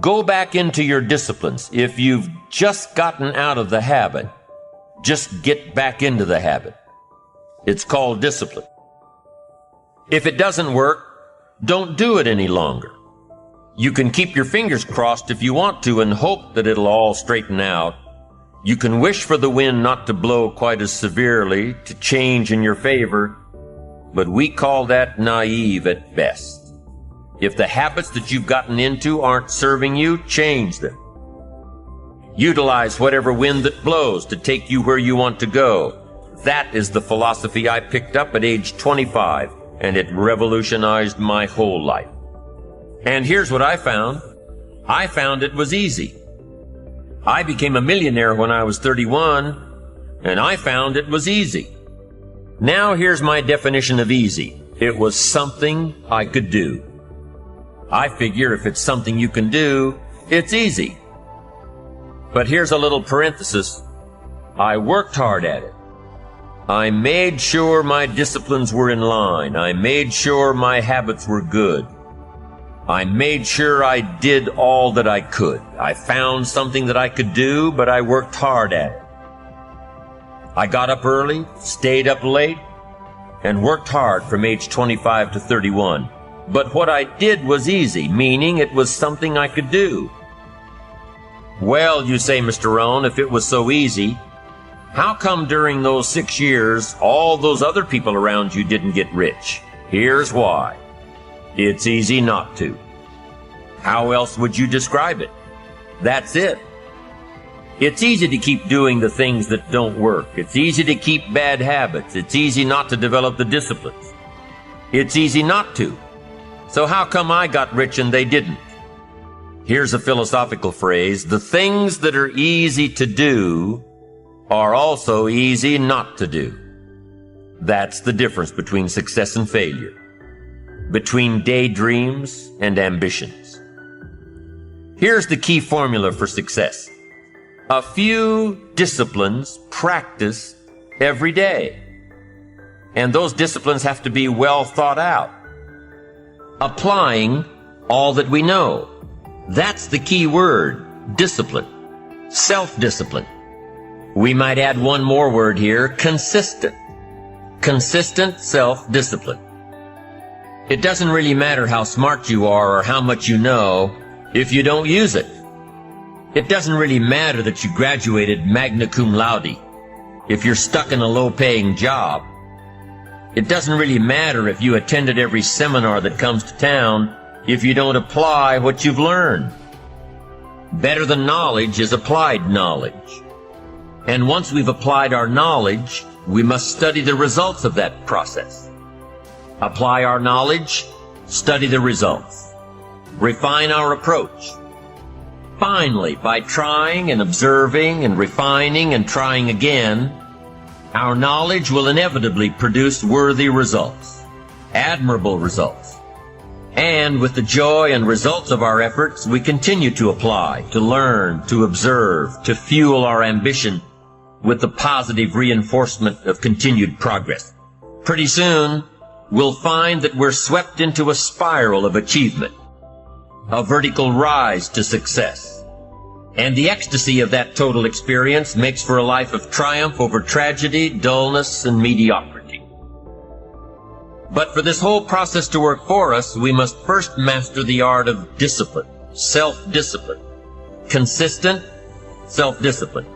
Go back into your disciplines. If you've just gotten out of the habit, just get back into the habit. It's called discipline. If it doesn't work, don't do it any longer. You can keep your fingers crossed if you want to and hope that it'll all straighten out. You can wish for the wind not to blow quite as severely, to change in your favor, but we call that naive at best. If the habits that you've gotten into aren't serving you, change them. Utilize whatever wind that blows to take you where you want to go. That is the philosophy I picked up at age 25, and it revolutionized my whole life. And here's what I found. I found it was easy. I became a millionaire when I was 31, and I found it was easy. Now here's my definition of easy. It was something I could do. I figure if it's something you can do, it's easy. But here's a little parenthesis. I worked hard at it. I made sure my disciplines were in line. I made sure my habits were good. I made sure I did all that I could. I found something that I could do, but I worked hard at it. I got up early, stayed up late, and worked hard from age 25 to 31. But what I did was easy, meaning it was something I could do. Well, you say, Mr. Rohn, if it was so easy, how come during those 6 years, all those other people around you didn't get rich? Here's why. It's easy not to. How else would you describe it? That's it. It's easy to keep doing the things that don't work. It's easy to keep bad habits. It's easy not to develop the disciplines. It's easy not to. So how come I got rich and they didn't? Here's a philosophical phrase. The things that are easy to do are also easy not to do. That's the difference between success and failure, between daydreams and ambitions. Here's the key formula for success. A few disciplines practiced every day. And those disciplines have to be well thought out. Applying all that we know. That's the key word, discipline. Self-discipline. We might add one more word here, consistent. Consistent self-discipline. It doesn't really matter how smart you are or how much you know if you don't use it. It doesn't really matter that you graduated magna cum laude if you're stuck in a low-paying job. It doesn't really matter if you attended every seminar that comes to town if you don't apply what you've learned. Better than knowledge is applied knowledge. And once we've applied our knowledge, we must study the results of that process. Apply our knowledge, study the results. Refine our approach. Finally, by trying and observing and refining and trying again, our knowledge will inevitably produce worthy results, admirable results. And with the joy and results of our efforts, we continue to apply, to learn, to observe, to fuel our ambition with the positive reinforcement of continued progress. Pretty soon, we'll find that we're swept into a spiral of achievement, a vertical rise to success. And the ecstasy of that total experience makes for a life of triumph over tragedy, dullness, and mediocrity. But for this whole process to work for us, we must first master the art of discipline, self-discipline, consistent self-discipline.